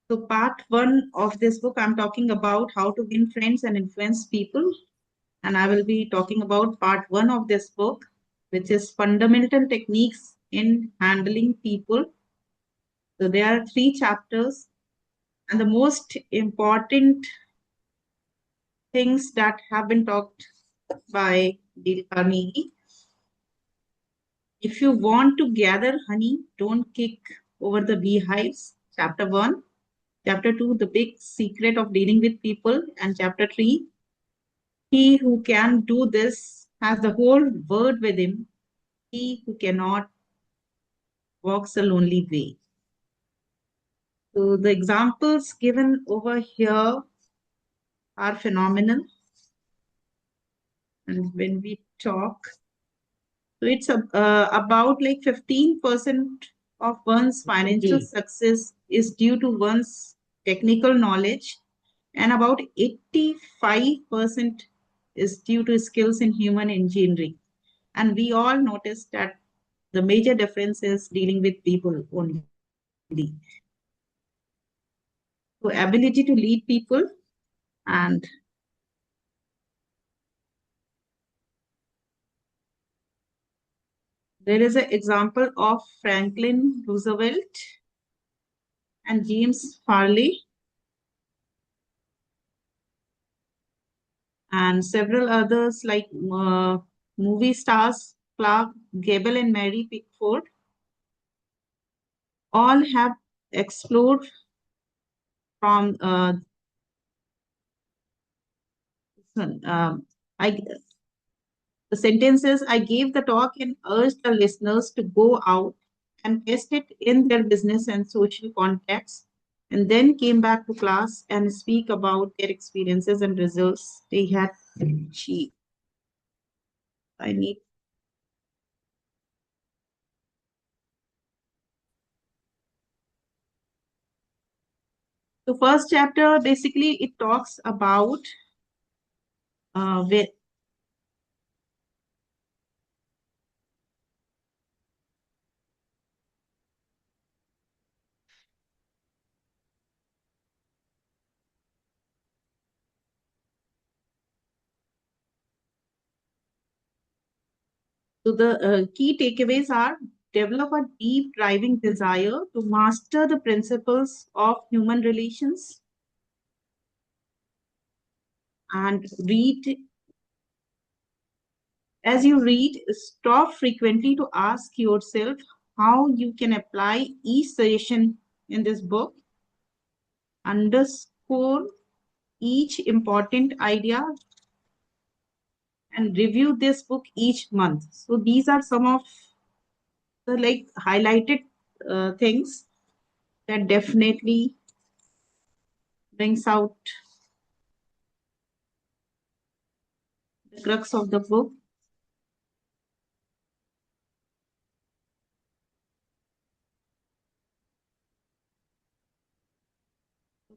So part one of this book, I'm talking about how to win friends and influence people. And I will be talking about part one of this book, which is fundamental techniques in handling people. So there are three chapters, and the most important things that have been talked by Dale Carnegie. If you want to gather honey, don't kick over the beehives. Chapter one. Chapter two, the big secret of dealing with people. And chapter three, he who can do this has the whole world with him. He who cannot walks a lonely way. So the examples given over here are phenomenal. And when we talk, so it's about like 15% of one's financial success is due to one's technical knowledge, and about 85% is due to skills in human engineering. And we all noticed that the major difference is dealing with people only. So ability to lead people, and there is an example of Franklin Roosevelt and James Farley and several others like movie stars Clark Gable and Mary Pickford all have explored from I the sentences I gave the talk and urged the listeners to go out and test it in their business and social contexts, and then came back to class and speak about their experiences and results they had achieved. I need the first chapter basically it talks about where so the key takeaways are develop a deep driving desire to master the principles of human relations and read as you read, stop frequently to ask yourself how you can apply each suggestion in this book, underscore each important idea, and review this book each month. So these are some of the like highlighted things that definitely brings out the crux of the book.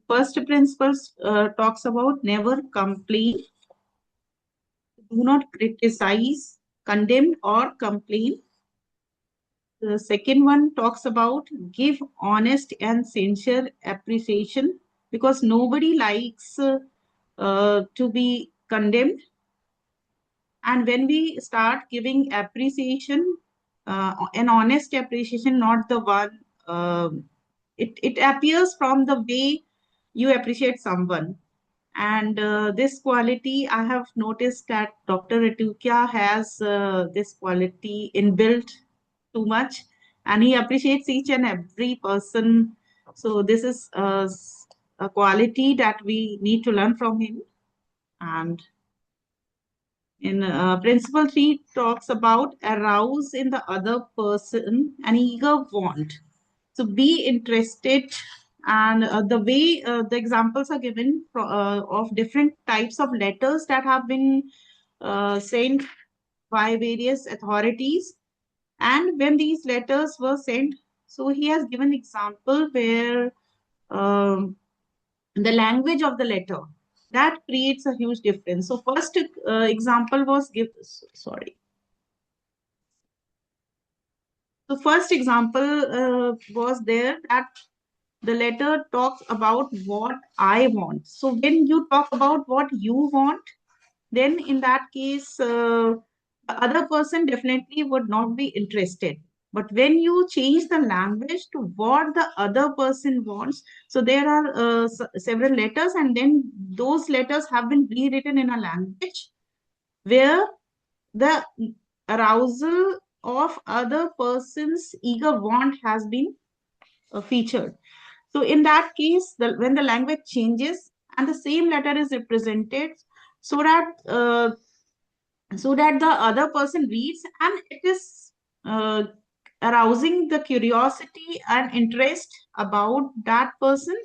First principles talks about never complain, do not criticize, condemn, or complain. The second one talks about give honest and sincere appreciation because nobody likes to be condemned. And when we start giving appreciation, an honest appreciation, not the one, it appears from the way you appreciate someone. And this quality, I have noticed that Dr. Ritukia has this quality inbuilt too much, and he appreciates each and every person. So this is a quality that we need to learn from him. And in principle three talks about arouse in the other person an eager want. So be interested, and the way the examples are given of different types of letters that have been sent by various authorities, and when these letters were sent, so he has given example where um, the language of the letter that creates a huge difference. So first example was give sorry. So first example was there that the letter talks about what I want. So when you talk about what you want, then in that case, the other person definitely would not be interested. But when you change the language to what the other person wants, so there are several letters, and then those letters have been rewritten in a language where the arousal of other person's eager want has been featured. So in that case, when the language changes and the same letter is represented, so that the other person reads, and it is uh, arousing the curiosity and interest about that person,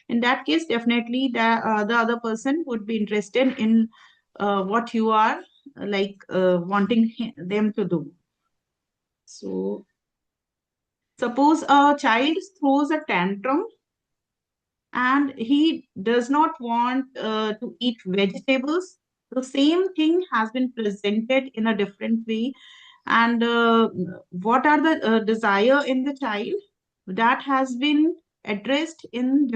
in that case definitely the other person would be interested in what you are wanting them to do. So suppose a child throws a tantrum and he does not want to eat vegetables. The same thing has been presented in a different way. And what are the desire in the child that has been addressed in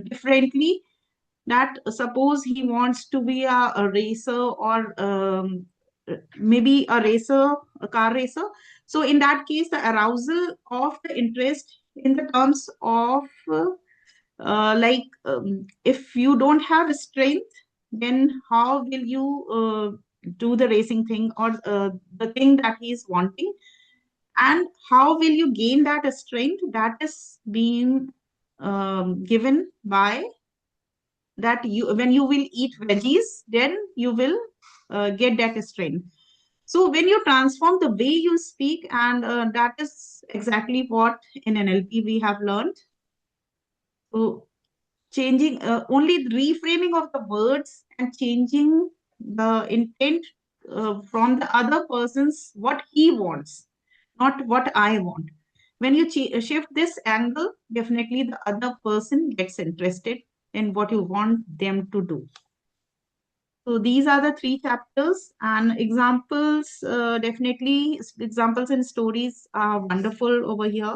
differently. That suppose he wants to be a racer, or maybe a racer, a car racer. So in that case, the arousal of the interest in the terms of if you don't have strength, then how will you do the racing thing, or the thing that he is wanting, and how will you gain that strength that is being given by that you when you will eat veggies, then you will get that strength. So when you transform the way you speak, and that is exactly what in NLP we have learned. So changing only the reframing of the words and changing the intent from the other person's what he wants, not what I want. When you shift this angle, definitely the other person gets interested in what you want them to do. So these are the three chapters, and examples, definitely examples and stories are wonderful over here.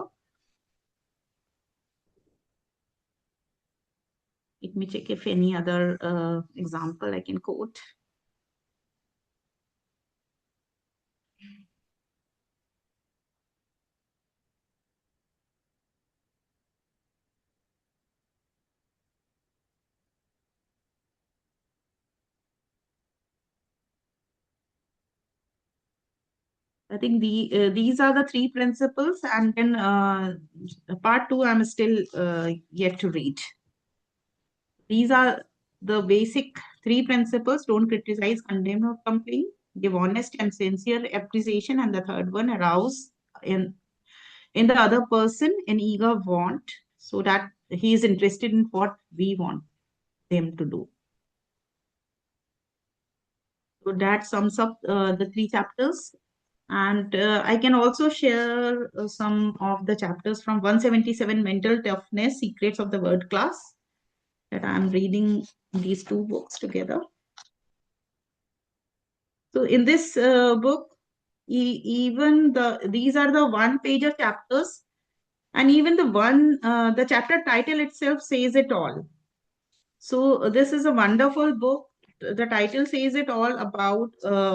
Let me check if any other example I can quote. I think these are the three principles, and then part two I'm still yet to read. These are the basic three principles: don't criticize, condemn, or complain. Give honest and sincere appreciation, and the third one, arouse in the other person an eager want, so that he is interested in what we want them to do. So that sums up the three chapters. And I can also share some of the chapters from 177 Mental Toughness Secrets of the World Class, that I'm reading these two books together. So in this book, even these are the one pager chapters, and even the chapter title itself says it all. So this is a wonderful book. The title says it all about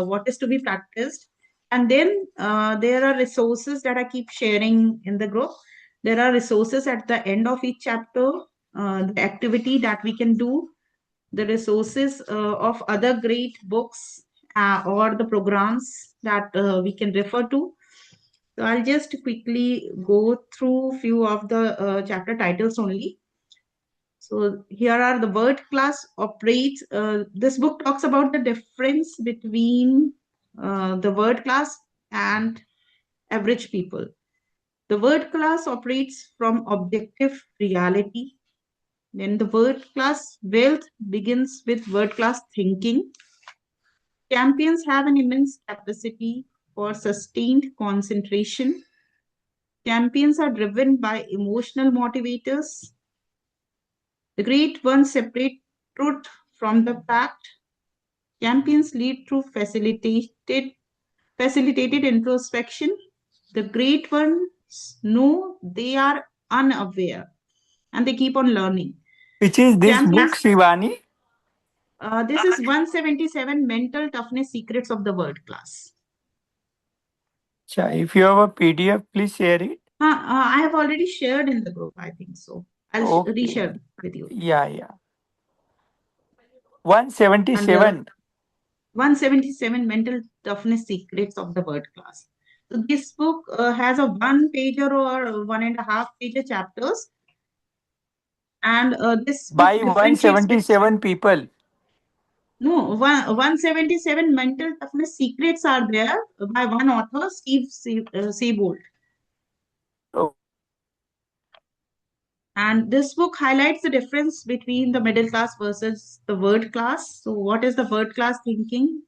what is to be practiced. And then there are resources that I keep sharing in the group. There are resources at the end of each chapter, the activity that we can do, the resources of other great books or the programs that we can refer to. So I'll just quickly go through few of the chapter titles only. So here are the word class operates. This book talks about the difference between the word class and average people. The word class operates from objective reality. Then the word class wealth begins with word class thinking. Champions have an immense capacity for sustained concentration. Champions are driven by emotional motivators. The great ones separate truth from the fact. Champions lead through facilitated introspection. The great ones know they are unaware. and they keep on learning. Which is this book, Champions, Shivani? this is 177 Mental Toughness Secrets of the World Class. If you have a PDF, please share it. I have already shared in the group, I think so. I'll Okay. reshare with you. Yeah, yeah. And 177. 177 Mental Toughness Secrets of the World Class. So this book has a one pager or one and a half pager chapters, and this book By differentiates with 177 people. no 177 mental toughness secrets are there by one author, Steve Seabolt. And this book highlights the difference between the middle class versus the word class. So, what is the word class thinking,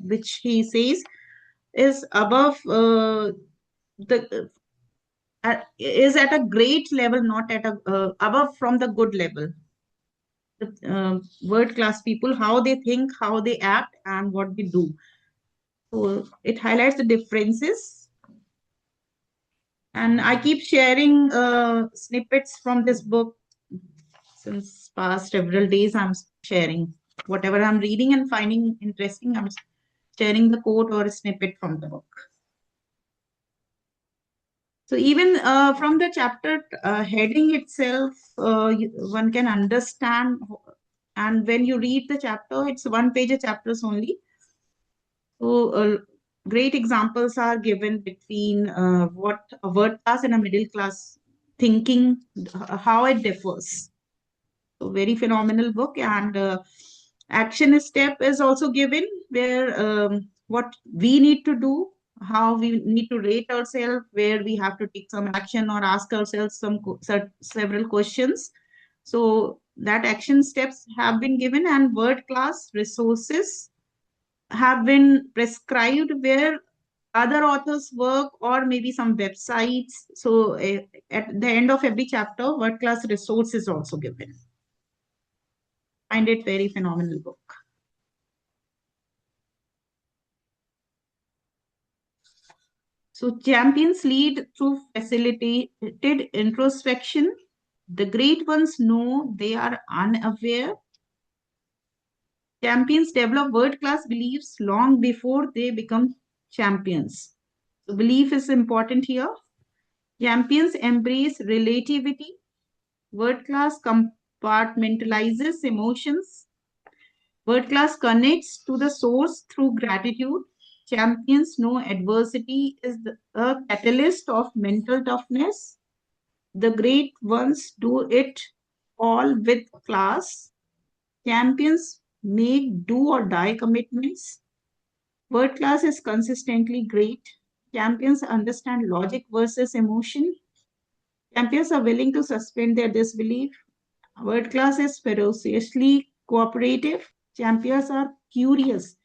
which he says is above the is at a great level, not at a above from the good level. The word class people, how they think, how they act, and what they do. So it highlights the differences. And I keep sharing snippets from this book since past several days. I'm sharing whatever I'm reading and finding interesting. I'm sharing the quote or a snippet from the book. So even from the chapter heading itself, one can understand. And when you read the chapter, it's one page of chapters only. So great examples are given between what a word class and a middle class thinking, how it differs. So very phenomenal book, and action step is also given where what we need to do, how we need to rate ourselves, where we have to take some action or ask ourselves some several questions. So that action steps have been given, and word class resources have been prescribed where other authors work or maybe some websites. So at the end of every chapter, word class resource is also given. Find it very phenomenal book. So champions lead through facilitated introspection. The great ones know they are unaware. Champions develop world class beliefs long before they become champions. So belief is important here. Champions embrace relativity. World class compartmentalizes emotions. World class connects to the source through gratitude. Champions know adversity is a catalyst of mental toughness. The great ones do it all with class. Champions make do or die commitments. World class is consistently great. Champions understand logic versus emotion. Champions are willing to suspend their disbelief. World class is ferociously cooperative. Champions are curious.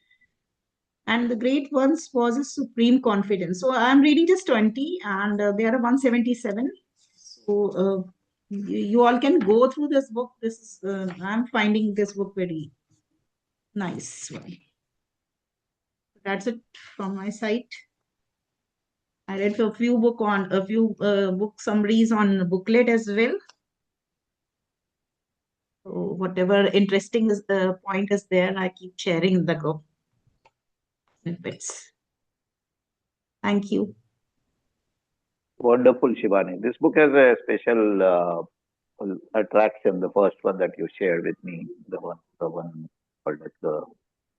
And the great ones possess supreme confidence. So I'm reading just 20 and there are 177. So you all can go through this book. This is, I'm finding this book very nice one. That's it from my side. I read a few book summaries on booklet as well. So whatever interesting point is there, I keep sharing in the group snippets. Thank you. Wonderful, Shivani. This book has a special attraction. The first one that you shared with me, the one called as the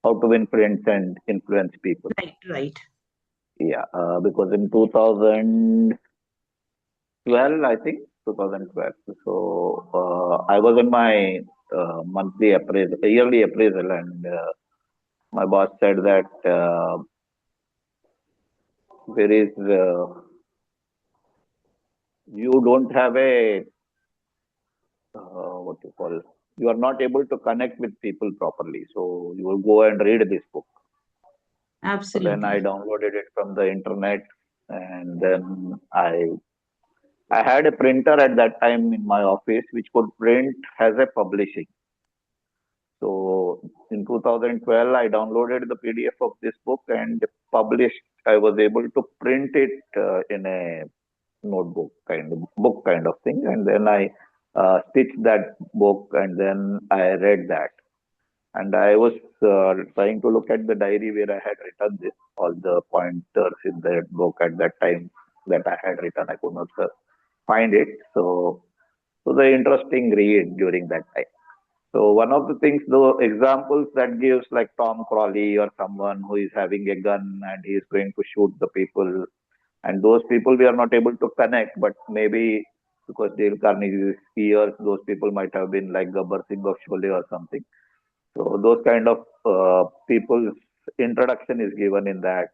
How to Win Friends and Influence People. Right, right. Yeah, because in 2012, I think 2012. So I was in my monthly appraisal, yearly appraisal, and my boss said that there is you don't have a what you call, you are not able to connect with people properly, so you will go and read this book. So then I Absolutely. downloaded it from the internet, and then I had a printer at that time in my office which could print as a publishing. So in 2012 I downloaded the PDF of this book and published. I was able to print it in a notebook kind of book kind of thing, and then I stitched that book, and then I read that. And I was trying to look at the diary where I had written this, all the pointers in that book at that time that I had written. I could not find it. So the interesting read during that time. So one of the things, the examples that gives like Tom Crawley or someone who is having a gun and he is going to shoot the people, and those people we are not able to connect, but maybe because Dale Carnegie's years, those people might have been like Gabbar Singh of Sholay or something. So those kind of people's introduction is given in that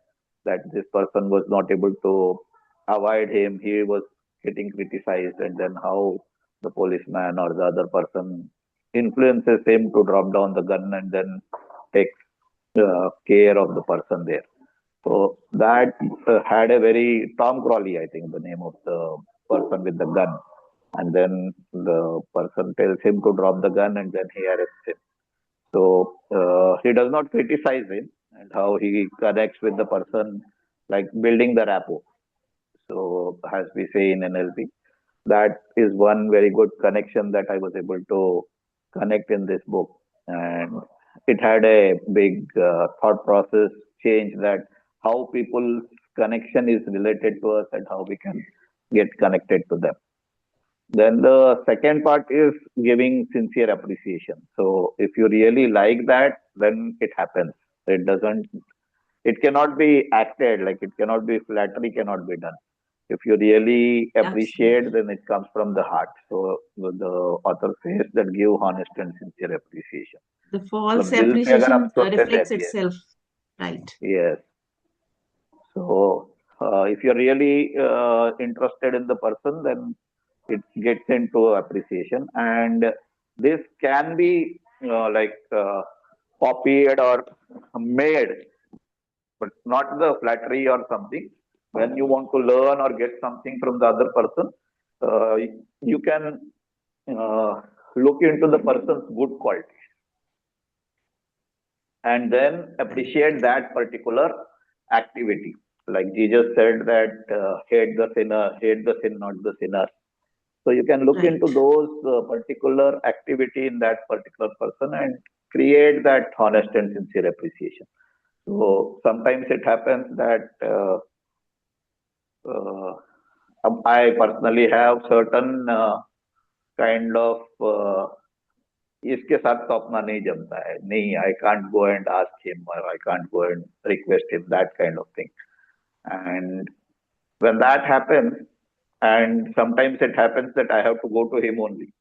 this person was not able to avoid him. He was getting criticized, and then how the policeman or the other person influences him to drop down the gun and then takes care of the person there. So that had a very Tom Crawley, I think, the name of the person with the gun. And then the person tells him to drop the gun, and then he arrests him. So he does not criticize him, and how he connects with the person, like building the rapport. So as we say in NLP, that is one very good connection that I was able to connect in this book, and it had a big thought process change, that how people's connection is related to us and how we can get connected to them. Then the second part is giving sincere appreciation. So if you really like that, then it happens. It doesn't, it cannot be acted, like it cannot be, flattery cannot be done. If you really appreciate, Absolutely. then it comes from the heart. So the author says that give honest and sincere appreciation. The मतलब false दिल से अगर आप appreciation सोचते थे, reflects yes, itself. Right. yes. So if you're really interested in the person, then it gets into appreciation, and this can be copied or made, but not the flattery or something. When you want to learn or get something from the other person, uh, you can uh, look into the person's good quality and then appreciate that particular activity. Like Jesus said that hate the sinner, hate the sin, not the sinner. So you can look into Right. those particular activity in that particular person and create that honest and sincere appreciation. So sometimes it happens that uh, I personally have certain kind of इसके साथ तो अपना नहीं जमता है, नहीं, I can't go and ask him or I can't go and request him, that kind of thing. And when that happens, and sometimes it happens that I have to go to him only.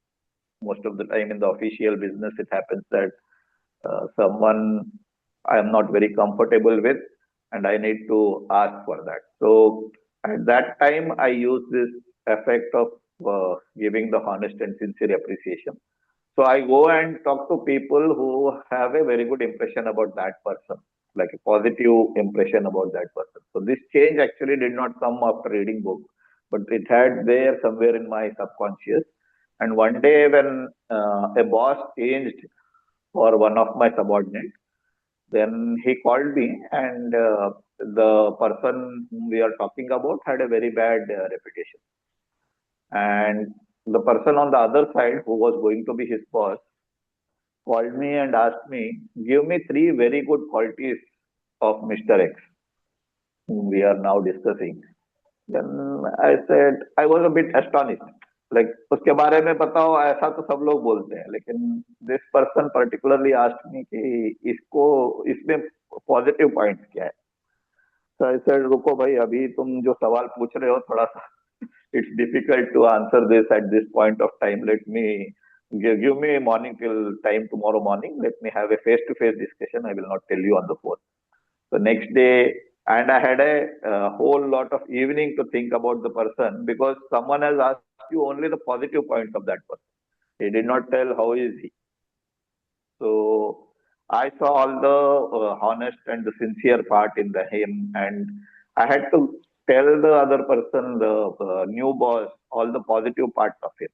Most of the time in the official business, it happens that someone I am not very comfortable with, and I need to ask for that. So at that time, I use this effect of giving the honest and sincere appreciation. So I go and talk to people who have a very good impression about that person, like a positive impression about that person. So this change actually did not come after reading book, but it had there somewhere in my subconscious. And one day when a boss changed for one of my subordinates, then he called me, and the person whom we are talking about had a very bad reputation. And the person on the other side, who was going to be his boss, called me and asked me, give me three very good qualities of Mr. X, whom we are now discussing. Then I said, I was a bit astonished. Like, उसके बारे में बताओ, ऐसा तो सब लोग बोलते हैं, लेकिन this person particularly asked me कि इसको, इसमें पॉजिटिव पॉइंट्स क्या है. So I said, रुको भाई, अभी तुम जो सवाल पूछ रहे हो, थोड़ा सा it's difficult to answer this at this point of time. Let me give me a morning till time tomorrow morning. Let me have a face-to-face discussion. I will not tell you on the phone. So next day, and I had a, whole lot of evening to think about the person, because someone has asked you only the positive points of that person. He did not tell how is he. So I saw all the honest and the sincere part in the him, and I had to tell the other person, the new boss, all the positive parts of him.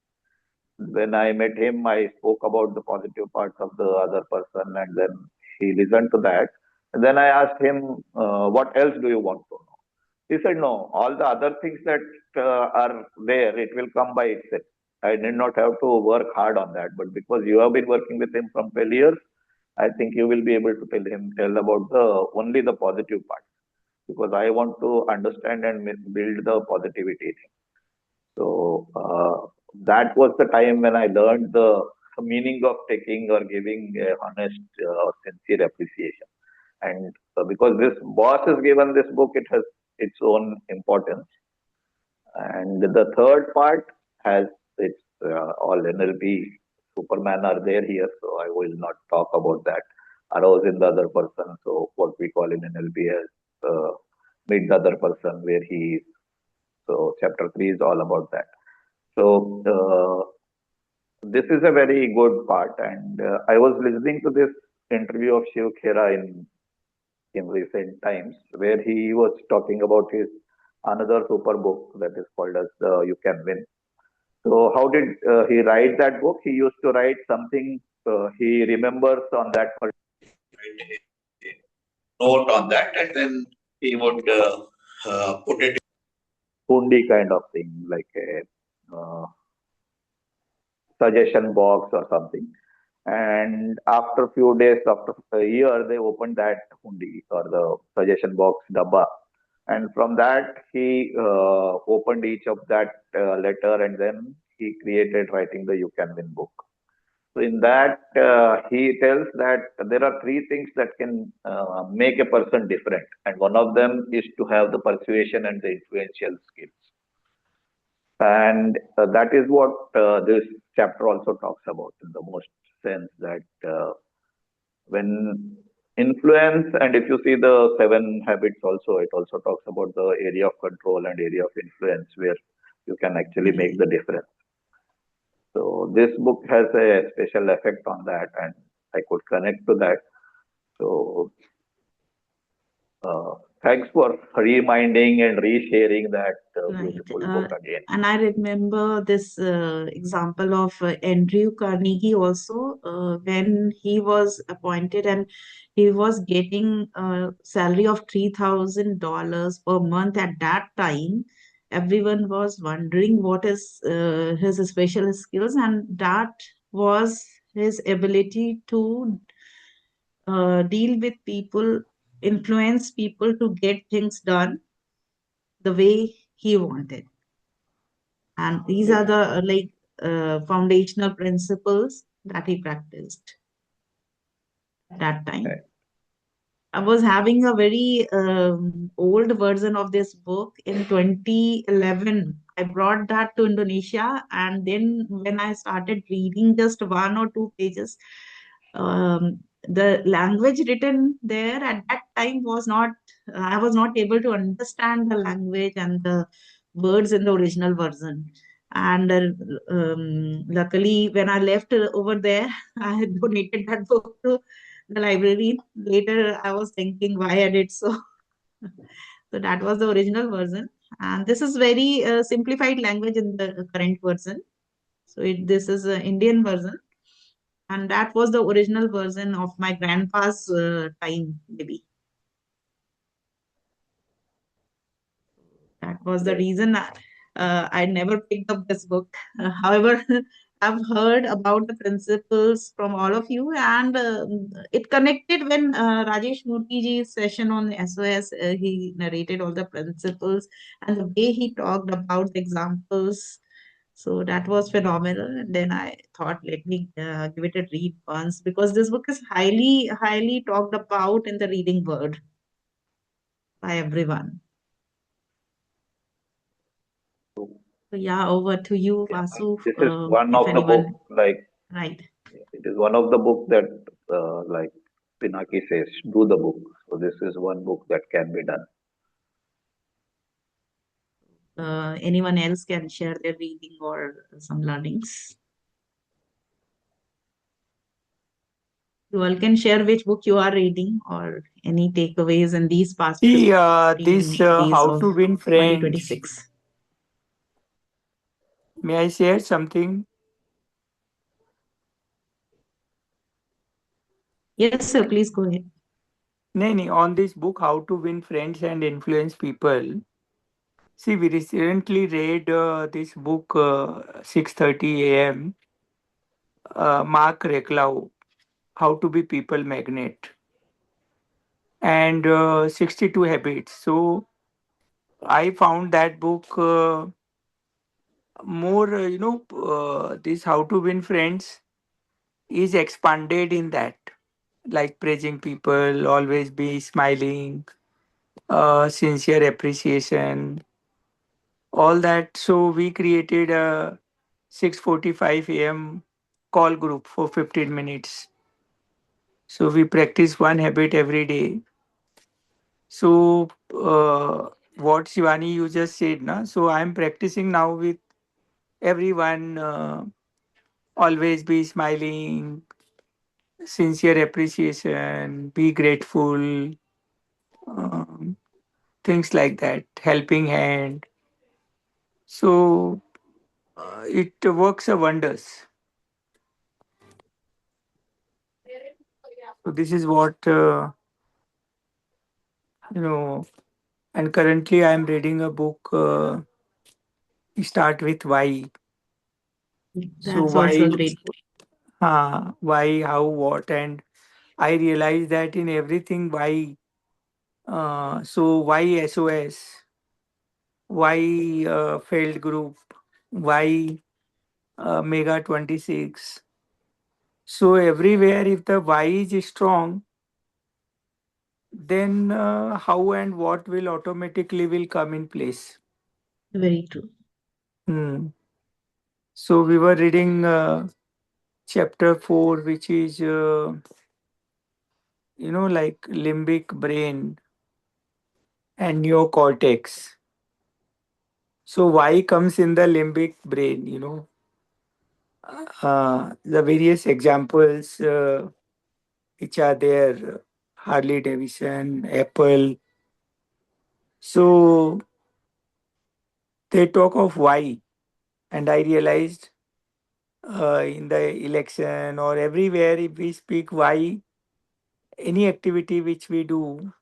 When I met him, I spoke about the positive parts of the other person, and then he listened to that. And then I asked him, "What else do you want to know?" He said, "No, all the other things that are there, it will come by itself. I did not have to work hard on that. But because you have been working with him from 12 years, I think you will be able to tell about the only the positive part, because I want to understand and build the positivity in him. So that was the time when I learned the meaning of taking or giving a honest or sincere appreciation. And because this boss has given this book, it has its own importance. And the third part has its all NLP Superman are there here, so I will not talk about that. Arouse in the other person, so what we call in NLP as meet the other person where he is. So chapter 3 is all about that. So this is a very good part, and I was listening to this interview of Shiv Khera in recent times, where he was talking about his another super book that is called as the You Can Win. So how did he write that book? He used to write something he remembers on that note on that, and then he would put it hundi kind of thing, like a suggestion box or something. And after few days, after a year, they opened that hundi or the suggestion box dabba. And from that, he opened each of that letter, and then he created writing the You Can Win book. So in that, he tells that there are three things that can make a person different, and one of them is to have the persuasion and the influential skills. And that is what this chapter also talks about in the most sense, that when influence, and if you see the 7 habits also, it also talks about the area of control and area of influence where you can actually make the difference. So this book has a special effect on that, and I could connect to that. So thanks for reminding and resharing that Right. beautiful book again. And I remember this example of Andrew Carnegie also, when he was appointed and he was getting a salary of $3,000 per month at that time. Everyone was wondering what is his special skills, and that was his ability to deal with people, influence people to get things done the way he wanted. And these are the foundational principles that he practiced at that time. Okay. I was having a very old version of this book in 2011. I brought that to Indonesia, and then when I started reading just 1 or 2 pages, the language written there at that time was not, I was not able to understand the language and the words in the original version. And luckily, when I left over there, I had donated that book to the library. Later, I was thinking why I did so. So that was the original version. And this is very simplified language in the current version. So this is an Indian version. And that was the original version of my grandpa's time, maybe. That was the reason I never picked up this book. However, I've heard about the principles from all of you, and it connected when Rajesh Murthy ji's session on SOS. He narrated all the principles and the way he talked about the examples. So that was phenomenal. And then I thought, let me give it a read once, because this book is highly, highly talked about in the reading world by everyone. So yeah, over to you, Vasu. This is one If of the anyone, book, like right. it is one of the book that like Pinaki says, do the book. So this is one book that can be done. Anyone else can share their reading or some learnings. You all can share which book you are reading or any takeaways in these past See, 15 this days How of to Win Friends. 2026. May I share something? Yes, sir, please go ahead. No, on this book, How to Win Friends and Influence People. See, we recently read this book, 6:30 a.m. Mark Reklau, How to Be People Magnet, and 62 Habits. So I found that book more, this How to Win Friends is expanded in that, like praising people, always be smiling, sincere appreciation, all that. So we created a 6:45 a.m. call group for 15 minutes. So we practice one habit every day. So what Shivani you just said, na? So I'm practicing now with everyone. Always be smiling, sincere appreciation, be grateful, um, things like that. Helping hand. So it works a wonders. So this is what you know. And currently, I am reading a book. Start with why. So That's also a great book. why, how, what, and I realized that in everything, why. So why SOS? Why failed group? Why Mega 26? So everywhere, if the why is strong, then how and what will automatically will come in place. Very true. Hmm. So we were reading chapter 4, which is like limbic brain and neocortex. So why comes in the limbic brain? The various examples which are there, Harley Davidson, Apple. So they talk of why, and I realized in the election or everywhere, if we speak why, any activity which we do,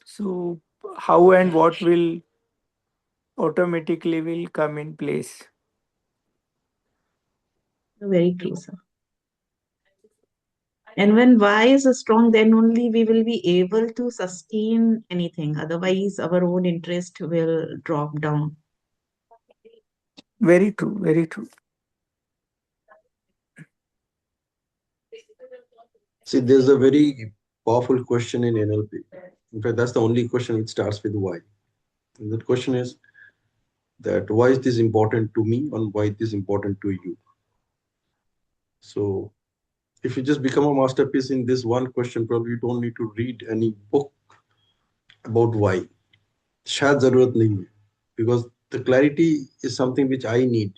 so how and what will automatically will come in place. Very true, sir. And when why is strong, then only we will be able to sustain anything. Otherwise, our own interest will drop down. Very true, very true. See, there's a very powerful question in NLP. In fact, that's the only question which starts with why. And that question is that why is this important to me and why it is important to you? So if you just become a masterpiece in this one question, probably you don't need to read any book about why. शायद जरूरत नहीं है, because the clarity is something which I need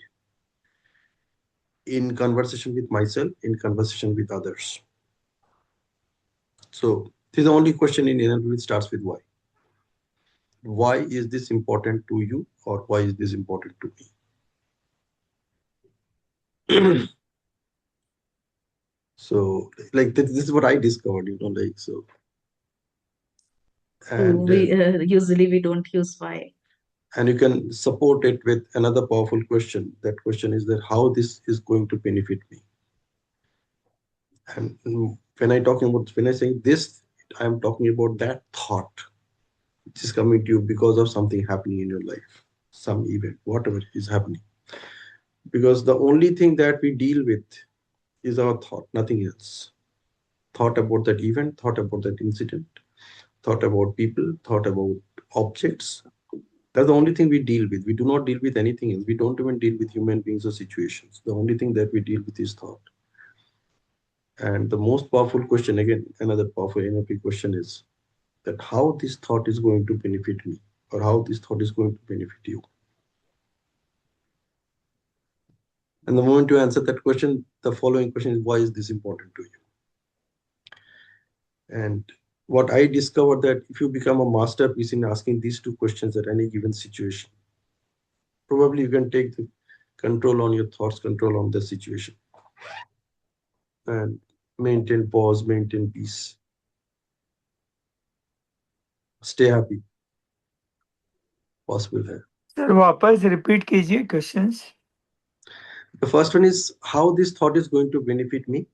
in conversation with myself, in conversation with others. So this is the only question in NLP which starts with why. Why is this important to you, or why is this important to me? So like this is what I discovered, like so. True. And We usually we don't use why. and you can support it with another powerful question. That question is that how this is going to benefit me. And when I say this, I am talking about that thought which is coming to you because of something happening in your life, some event, whatever is happening. Because the only thing that we deal with is our thought, nothing else. Thought about that event, thought about that incident, thought about people, thought about objects. That's the only thing we deal with. We do not deal with anything else. We don't even deal with human beings or situations. The only thing that we deal with is thought. And the most powerful question, again, another powerful NLP question is that how this thought is going to benefit me, or how this thought is going to benefit you. And the moment you answer that question, the following question is why is this important to you? And what I discovered that if you become a masterpiece in asking these two questions at any given situation, probably you can take the control on your thoughts, control on the situation, and maintain pause, maintain peace, stay happy. Possible है. Sir वापस repeat कीजिए questions. The first one is how this thought is going to benefit me,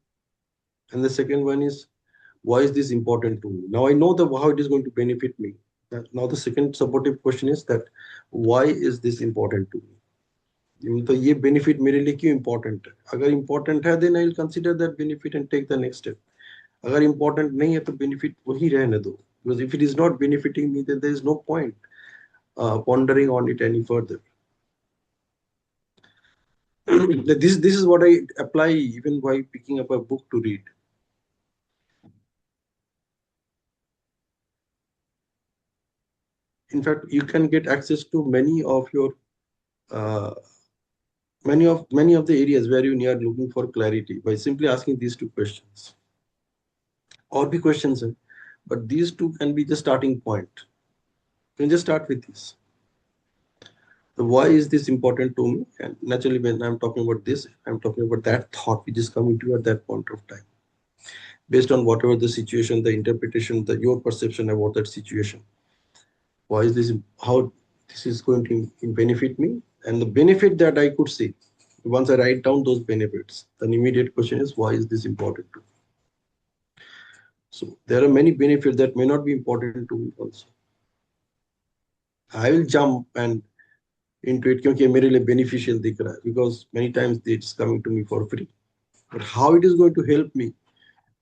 and the second one is why is this important to me. Now I know the how it is going to benefit me. Now the second supportive question is that why is this important to me. तो ये benefit मेरे लिए क्यों important है. अगर important है then I will consider that benefit and take the next step. अगर important नहीं है तो बेनिफिट वही रहने दो. Because if it is not benefiting me, then there is no point pondering on it any further. This is what I apply even while picking up a book to read. In fact, you can get access to many of your uh, many of the areas where you are looking for clarity by simply asking these two questions. Or be questions, but these two can be the starting point. You can just start with this. So why is this important to me? And naturally, when I'm talking about this, I'm talking about that thought which is coming to you at that point of time, based on whatever the situation, the interpretation, your perception about that situation. Why is this? How this is going to benefit me? And the benefit that I could see, once I write down those benefits, then immediate question is why is this important to me? So there are many benefits that may not be important to me also. I will jump and into it क्योंकि मेरे लिए beneficial दिख रहा है, because many times it's coming to me for free. But how it is going to help me,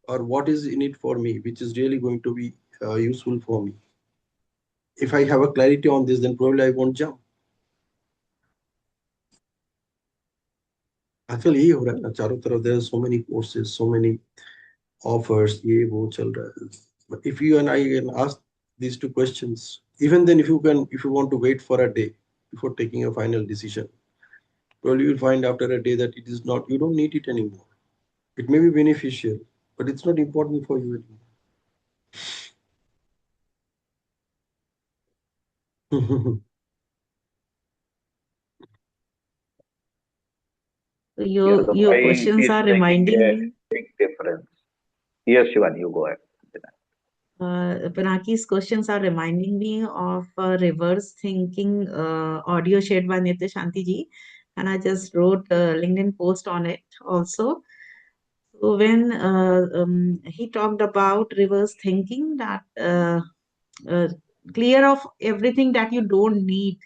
or what is in it for me, which is really going to be useful for me. If I have a clarity on this, then probably I won't jump. आजकल यही हो रहा है ना चारों तरफ. There are so many courses, so many offers, ये वो चल रहा है. But if you and I can ask these two questions, even then if you want to wait for a day before taking a final decision, probably you'll find after a day that it is not, you don't need it anymore. It may be beneficial, but it's not important for you anymore. So Yeah, the your why questions is are making reminding a me. big difference. Yes, Shivani, you go ahead. Pinaki's questions are reminding me of a reverse thinking audio shared by Nitya Shanti ji, and I just wrote a LinkedIn post on it also. So when he talked about reverse thinking, that uh, clear of everything that you don't need,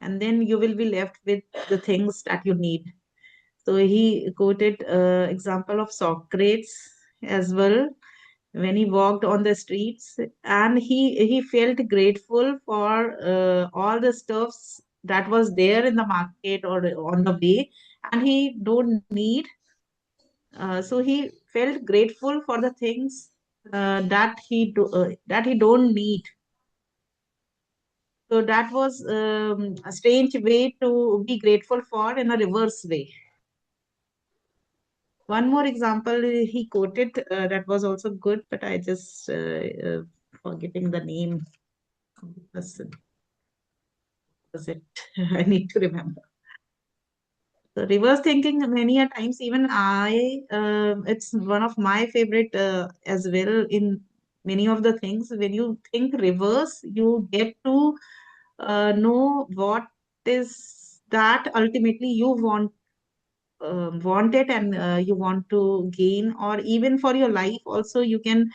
and then you will be left with the things that you need. So he quoted example of Socrates as well, when he walked on the streets, and he felt grateful for all the stuffs that was there in the market or on the way, and he don't need. So he felt grateful for the things that he don't need. So that was a strange way to be grateful for in a reverse way. One more example he quoted that was also good, but I just forgetting the name of the person. Was it? I need to remember. So reverse thinking, many a times, even it's one of my favorite as well in many of the things. When you think reverse, you get to know what is that ultimately you want it, and you want to gain, or even for your life also you can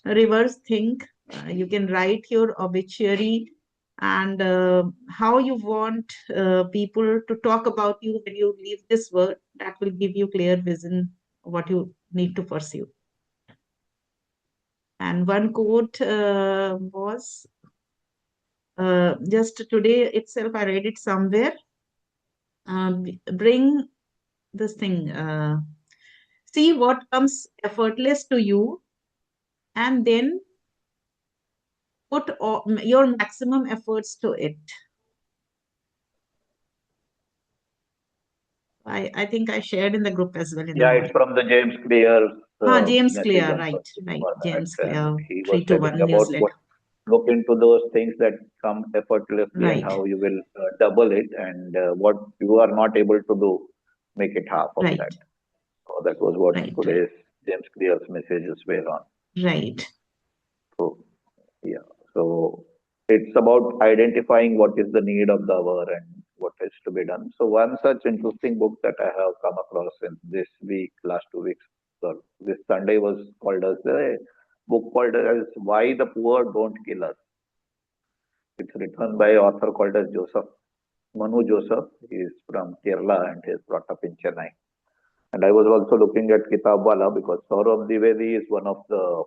reverse think. You can write your obituary, and how you want people to talk about you when you leave this world. That will give you clear vision what you need to pursue. And one quote was just today itself, I read it somewhere. Bring this thing, see what comes effortless to you, and then put your maximum efforts to it. I think I shared in the group as well in the Yeah, it's morning. from the James Clear's James message Clear, on right, first right. requirement, James and Clear, he was 3 to telling 1 about newsletter. what look into those things that come effortlessly and Right, how you will double it, and what you are not able to do, make it half of right, that. So that was what right, today's James Clear's messages were on. right. So yeah, so it's about identifying what is the need of the hour and what is to be done. So one such interesting book that I have come across in this week, last 2 weeks, so this Sunday was called as a book called as Why the Poor Don't Kill Us. It's written by author called as Manu Joseph. He is from Kerala and he is brought up in Chennai. And I was also looking at Kitabwala because Saurabh Dwivedi is one of the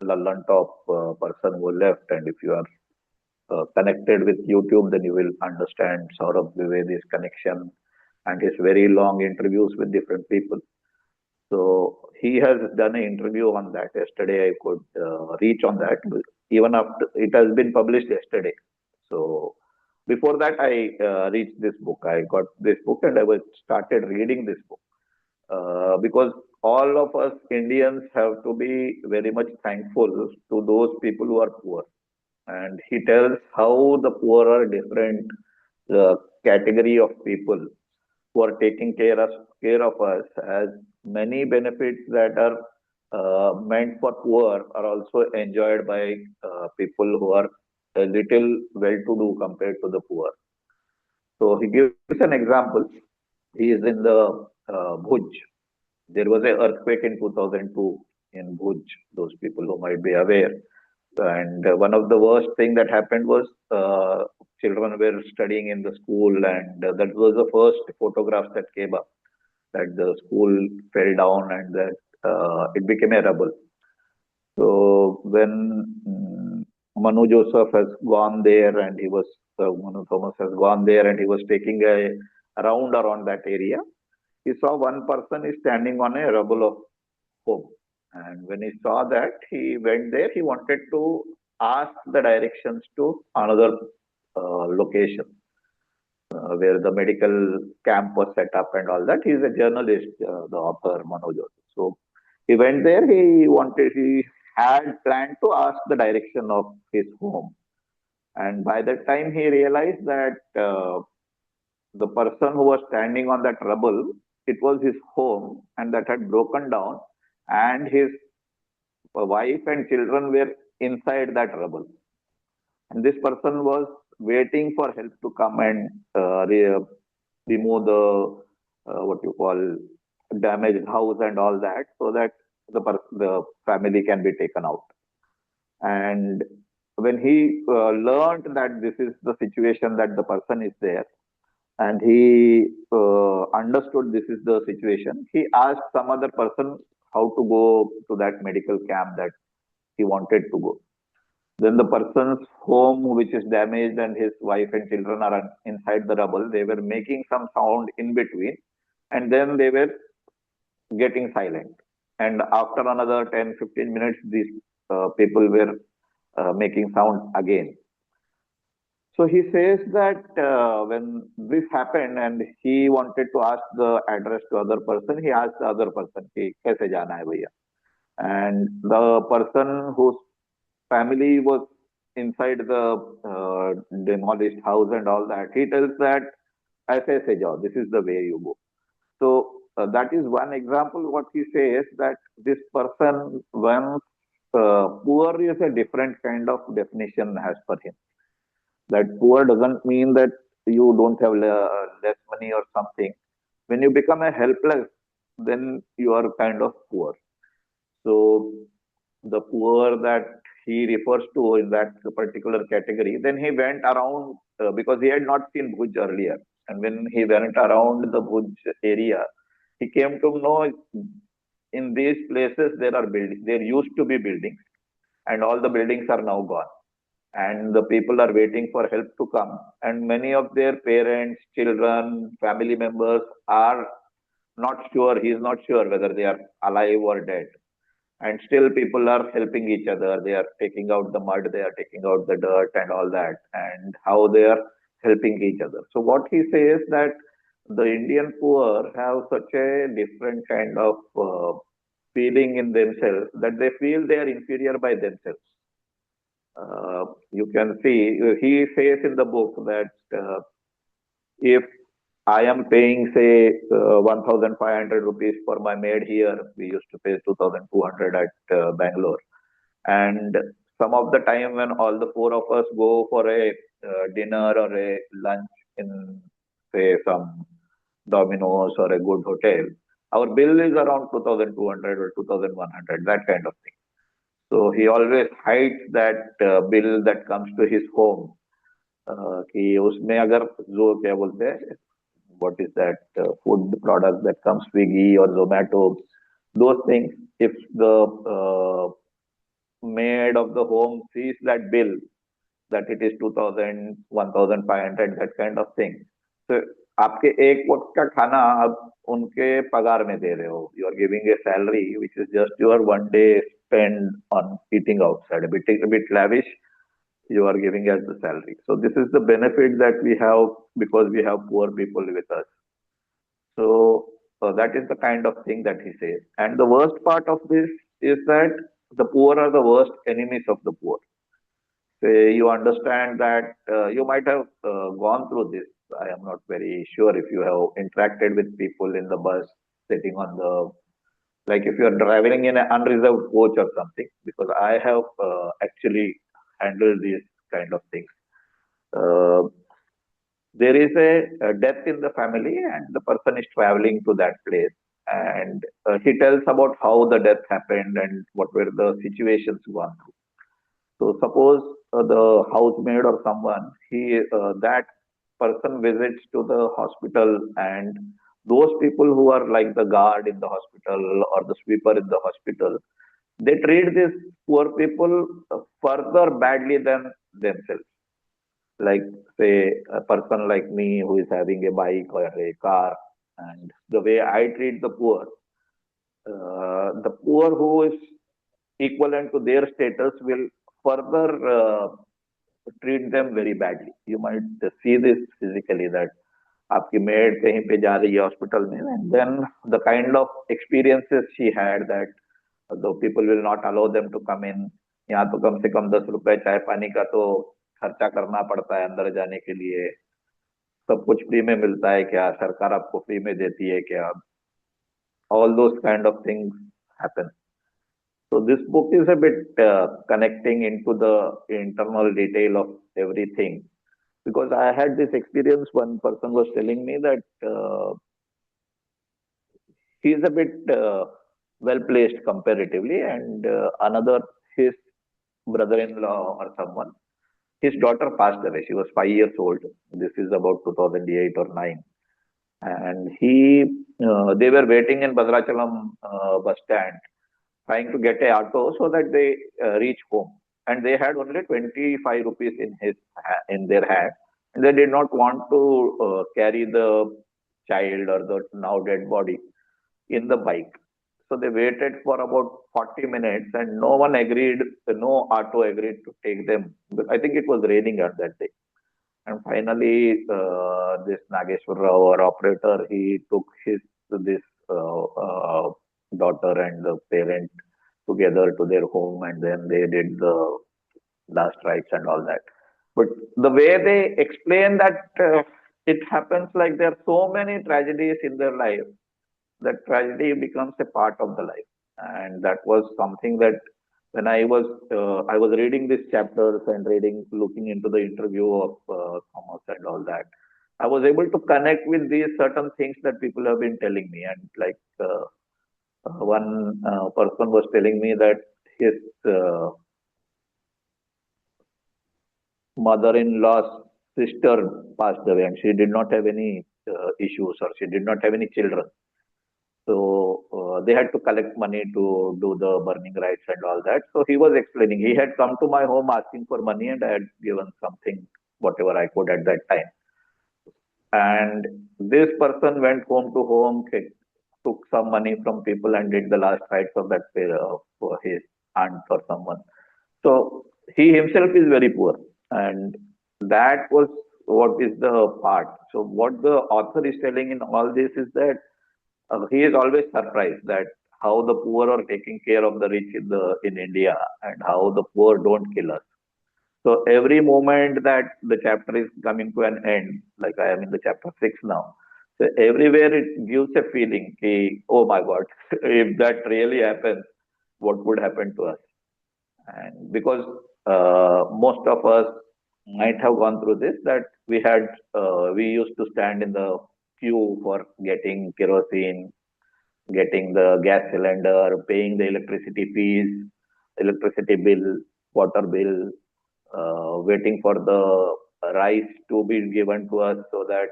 Lallan top person who left. And if you are connected with YouTube, then you will understand Saurabh Dwivedi's connection and his very long interviews with different people. So he has done an interview on that. Yesterday I could reach on that. Even after it has been published yesterday. So before that I reached this book. I got this book and I was started reading this book because all of us Indians have to be very much thankful to those people who are poor. And he tells how the poor are different category of people who are taking care of us, as many benefits that are meant for poor are also enjoyed by people who are a little well-to-do compared to the poor. So he gives an example. He is in the Bhuj. There was an earthquake in 2002 in Bhuj. Those people who might be aware. And one of the worst thing that happened was children were studying in the school, and that was the first photographs that came up that the school fell down and that it became a rubble. So when Manu Joseph has gone there and he was Manu Thomas has gone there and he was taking a round around that area, he saw one person is standing on a rubble of home. And when he saw that, he went there. He wanted to ask the directions to another location where the medical camp was set up and all that. He's a journalist, the author Manoj. So he went there. He had planned to ask the direction of his home. And by that time, he realized that the person who was standing on that rubble, it was his home and that had broken down, and his wife and children were inside that rubble. And this person was waiting for help to come and remove the what you call damaged house and all that, so that the family can be taken out. And when he learned that this is the situation that the person is there, and he understood this is the situation, he asked some other person how to go to that medical camp that he wanted to go. Then the person's home, which is damaged, and his wife and children are inside the rubble, they were making some sound in between, and then they were getting silent. And after another 10-15 minutes, these people were making sound again. So he says that when this happened and he wanted to ask the address to other person, he asked the other person, "Ki, kaise jana hai bhaiya?" And the person whose family was inside the demolished house and all that, he tells that, "Aise se jao, this is the way you go." So that is one example. What he says that this person, when poor is a different kind of definition as per him. That poor doesn't mean that you don't have less money or something. When you become a helpless, then you are kind of poor. So the poor that he refers to in that particular category, then he went around because he had not seen Bhuj earlier. And when he went around the Bhuj area, he came to know in these places there are buildings. There used to be buildings, and all the buildings are now gone. And the people are waiting for help to come. And many of their parents, children, family members are not sure. He is not sure whether they are alive or dead. And still people are helping each other. They are taking out the mud, they are taking out the dirt and all that, and how they are helping each other. So what he says that the Indian poor have such a different kind of feeling in themselves that they feel they are inferior by themselves. You can see, he says in the book that if I am paying, say, 1,500 rupees for my maid here, we used to pay 2,200 at Bangalore. And some of the time when all the four of us go for a dinner or a lunch in, say, some Domino's or a good hotel, our bill is around 2,200 or 2,100, that kind of thing. So he always hides that bill that comes to his home. कि उसमें अगर जो क्या बोलते हैं, what is that food product that comes Swiggy or Zomato, those things, if the maid of the home sees that bill, that it is 2,000, 1,500, that kind of thing. So आपके एक वक्त का खाना आप उनके पगार में दे रहे हो. You are giving a salary which is just your one day spend on eating outside, a bit lavish. You are giving as the salary. So this is the benefit that we have because we have poor people with us. So that is the kind of thing that he says. And the worst part of this is that the poor are the worst enemies of the poor. Say you understand that you might have gone through this. I am not very sure if you have interacted with people in the bus sitting on the, like if you are traveling in an unreserved coach or something, because I have actually handled these kind of things. There is a death in the family and the person is traveling to that place, and he tells about how the death happened and what were the situations gone through. So suppose the housemaid or someone, that person visits to the hospital, and those people who are like the guard in the hospital or the sweeper in the hospital, they treat these poor people further badly than themselves. Like say a person like me who is having a bike or a car, and the way I treat the poor who is equivalent to their status will further treat them very badly. You might see this physically that आपकी maid कहीं पे जा रही है hospital में, and then the kind of experiences she had that the people will not allow them to come in. यहाँ तो कम से कम 10 रुपए चाय पानी का तो खर्चा करना पड़ता है अंदर जाने के लिए. सब कुछ फ्री में मिलता है क्या? सरकार आपको फ्री में देती है क्या? All those kind of things happen. So this book is a bit connecting into the internal detail of everything, because I had this experience. One person was telling me that he is a bit well placed comparatively, and another, his brother-in-law or someone, his daughter passed away. She was 5 years old. This is about 2008 or 9, and they were waiting in Bhadrachalam bus stand, trying to get a auto so that they reach home. And they had only 25 rupees in their hand, and they did not want to carry the child or the now dead body in the bike. So they waited for about 40 minutes, and no auto agreed to take them. I think it was raining on that day. And finally, this Nageshwar Rao, our operator, he took this daughter and the parent together to their home, and then they did the last rites and all that. But the way they explain that it happens like there are so many tragedies in their life, that tragedy becomes a part of the life. And that was something that when I was reading these chapters and looking into the interview of Thomas and all that, I was able to connect with these certain things that people have been telling me. And like one person was telling me that his mother-in-law's sister passed away, and she did not have any issues, or she did not have any children. So they had to collect money to do the burning rites and all that. So he was explaining, he had come to my home asking for money, and I had given something, whatever I could at that time. And this person went home to home, took some money from people and did the last rites of that for his aunt or someone. So he himself is very poor, and that was what is the part. So what the author is telling in all this is that he is always surprised that how the poor are taking care of the rich in India, and how the poor don't kill us. So every moment that the chapter is coming to an end, like I am in the chapter 6 now, so everywhere it gives a feeling, oh my God, if that really happens, what would happen to us? And because most of us might have gone through this, that we used to stand in the queue for getting kerosene, getting the gas cylinder, paying the electricity fees, electricity bill, water bill, waiting for the rice to be given to us so that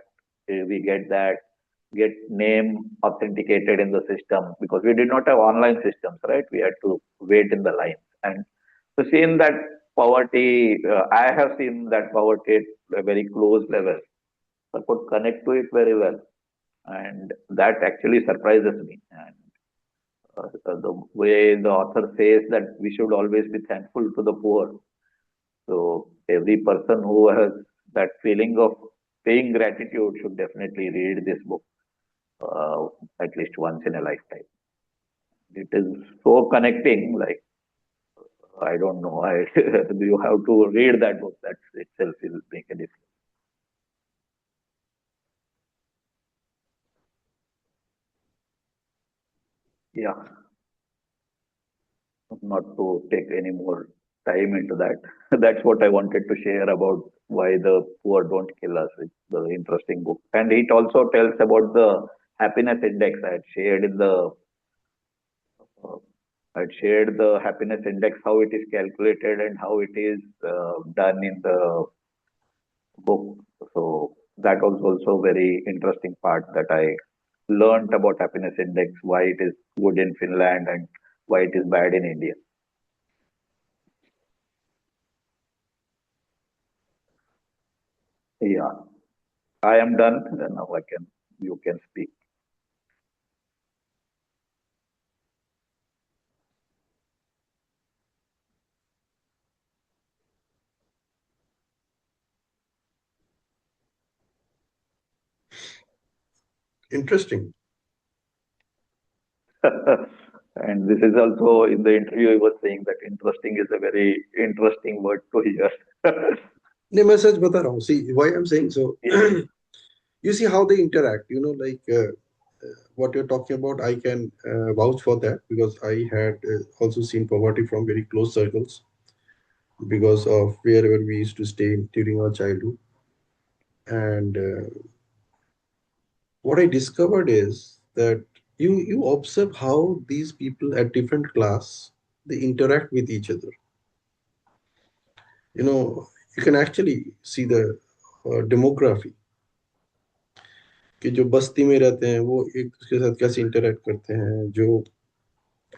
we get name authenticated in the system, because we did not have online systems, right? We had to wait in the line. And to see in that poverty, I have seen that poverty at a very close level. I could connect to it very well. And that actually surprises me. And the way the author says that we should always be thankful to the poor. So every person who has that feeling of paying gratitude should definitely read this book uh, at least once in a lifetime. It is so connecting. Like, I don't know, you have to read that book. That itself will make a difference. Yeah, not to take any more time into that. That's what I wanted to share about why the poor don't kill us. It's the interesting book, and it also tells about the happiness index. Uh, I had shared the happiness index, how it is calculated and how it is done in the book. So that was also very interesting part that I learned about happiness index, why it is good in Finland and why it is bad in India. Yeah, I am done. Now you can speak. Interesting. And this is also in the interview, he was saying that interesting is a very interesting word to hear. नहीं मैं सच बता रहा हूँ. See why I'm saying so. Yeah. You see how they interact. What you're talking about. I can vouch for that because I had also seen poverty from very close circles because of wherever we used to stay during our childhood. And what I discovered is that you observe how these people at different class they interact with each other. You know, you can actually see the demography कि जो बस्ती में रहते हैं वो एक दूसरे के साथ कैसे इंटरेक्ट करते हैं, जो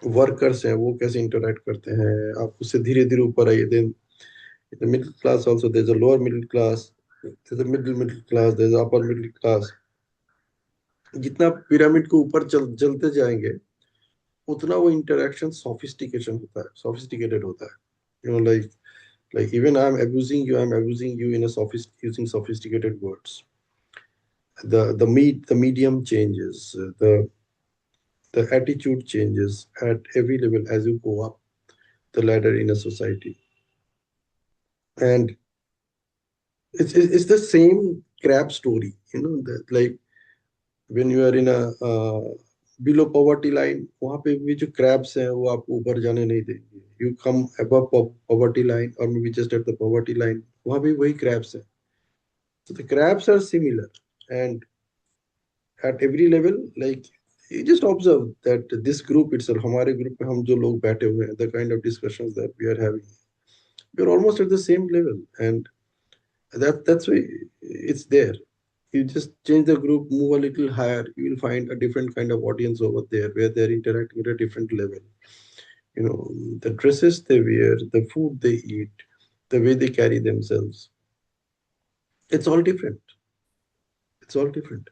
वर्कर्स हैं वो कैसे इंटरेक्ट करते हैं. आप उससे धीरे धीरे ऊपर आइए. Then the middle class also, there's a lower middle class, there's a middle class, there's a upper middle class. जितना पिरामिड को ऊपर चलते जाएंगे उतना वो इंटरेक्शन सोफिस्टिकेशन होता है, सोफिस्टिकेटेड होता है. you know like even I'm abusing you in a using sophisticated words. The medium changes, the attitude changes at every level as you go up the ladder in a society. And it's the same crab story, that like when you are in a below poverty line, वहाँ पे भी जो crabs हैं वो आपको ऊपर जाने नहीं देंगे. You come above poverty line or maybe just at the poverty line, वहाँ भी वही crabs हैं. So the crabs are similar, and at every level, like you just observe that this group itself, हमारे group में हम जो लोग बैठे हुए हैं, the kind of discussions that we are having, we're almost at the same level, and that's why it's there. You just change the group, move a little higher, you will find a different kind of audience over there where they're interacting at a different level. The dresses they wear, the food they eat, the way they carry themselves, it's all different. It's all different.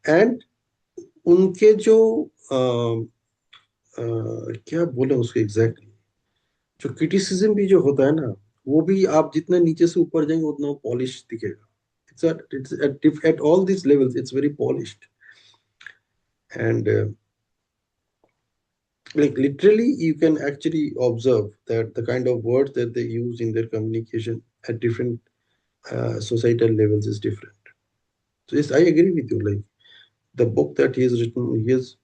And उनके जो क्या बोले उसके exactly, जो criticism भी जो होता है ना, वो भी आप जितना नीचे से ऊपर जाएंगे उतना पॉलिश दिखेगा. At all these levels it's very polished. And like literally you can actually observe that the kind of words that they use in their communication at different societal levels is different. So yes, I agree with you. Like the book that he has written, he has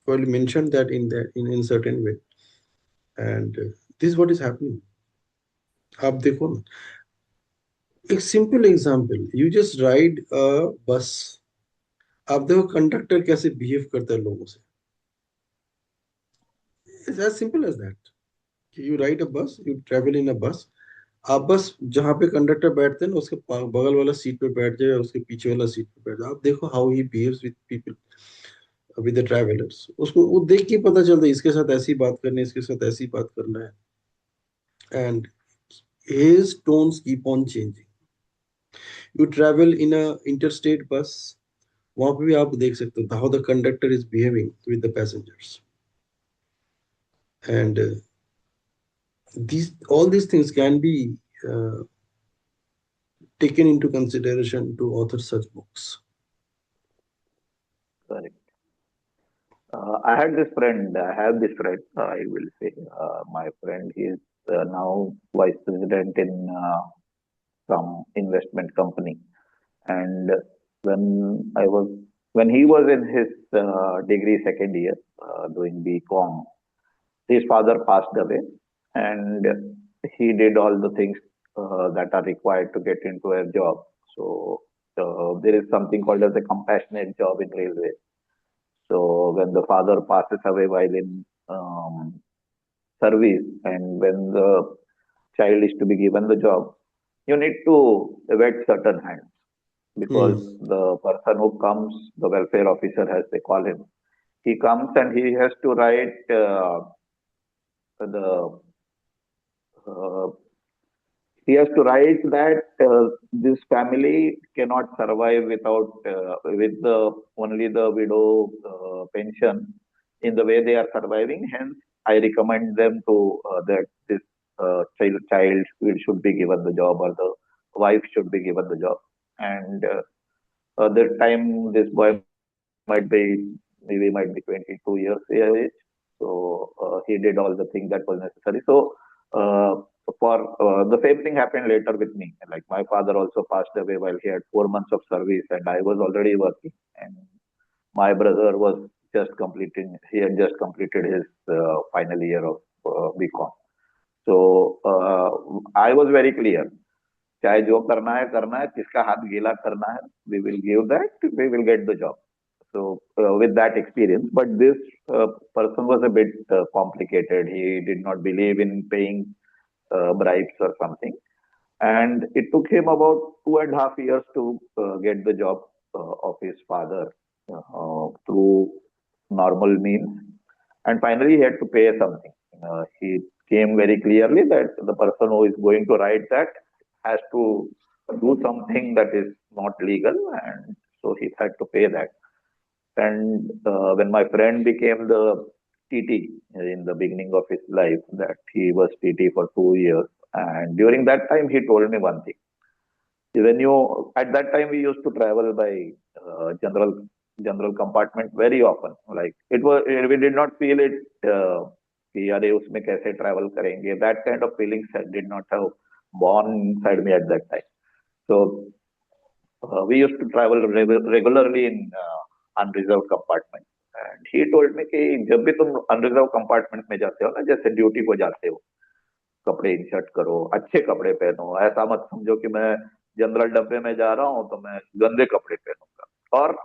probably mentioned that in certain way. And this is what is happening. आप देखो ना, एक simple example, you just ride a बस, आप देखो conductor कैसे behave करता है लोगों से। It's as simple as that. You ride a bus, you travel in अ बस, आप बस जहाँ पे कंडक्टर बैठते हैं ना उसके बगल वाला सीट पे बैठ जाए, उसके पीछे वाला सीट पे बैठ जाए, आप देखो how he behaves with people, with the travellers. उसको वो देख के पता चलता है इसके साथ ऐसी बात करनी है, इसके साथ ऐसी बात करना है। And his tones keep on changing. You travel in a interstate bus, वहां पे भी आप देख सकते हो how the conductor is behaving with the passengers. And these all these things can be uh, taken into consideration to author such books. Correct. I had this friend, I have this friend, I will say, my friend is now vice president in some investment company. And when I was, when he was in his degree second year, doing BCom, his father passed away, and he did all the things that are required to get into a job. So there is something called as a compassionate job in railway. So when the father passes away while in service, and when the child is to be given the job, you need to vet certain hands, because Hmm. the person who comes, the welfare officer as they call him, he comes and he has to write the uh, he has to write that this family cannot survive without with the only the widow pension in the way they are surviving. Hence, I recommend them to that this child should be given the job, or the wife should be given the job. And that time this boy might be, maybe might be 22 years age. So he did all the things that was necessary. So uh, for the same thing happened later with me. Like my father also passed away while he had 4 months of service, and I was already working. And my brother was just completing. He had just completed his final year of BCom. So I was very clear. चाहे जो करना है, किसका हाथ गीला करना है, we will give that, we will get the job. So with that experience, but this person was a bit complicated. He did not believe in paying bribes or something, and it took him about 2.5 years to get the job of his father through normal means, and finally he had to pay something. He came very clearly that the person who is going to write that has to do something that is not legal, and so he had to pay that. And when my friend became the TT in the beginning of his life, that he was TT for 2 years. And during that time, he told me one thing. When you, at that time, we used to travel by general compartment very often. Like it was, we did not feel it. कि अरे उसमें कैसे travel करेंगे? That kind of feelings did not have born inside me at that time. So we used to travel regularly in unreserved compartment. And he told me कि जब भी तुम unreserved compartment में जाते हो ना, जैसे ड्यूटी को जाते हो, कपड़े इंसर्ट करो, अच्छे कपड़े पहनो, ऐसा मत समझो कि मैं जनरल डब्बे में जा रहा हूँ तो मैं गंदे कपड़े पहनूंगा। और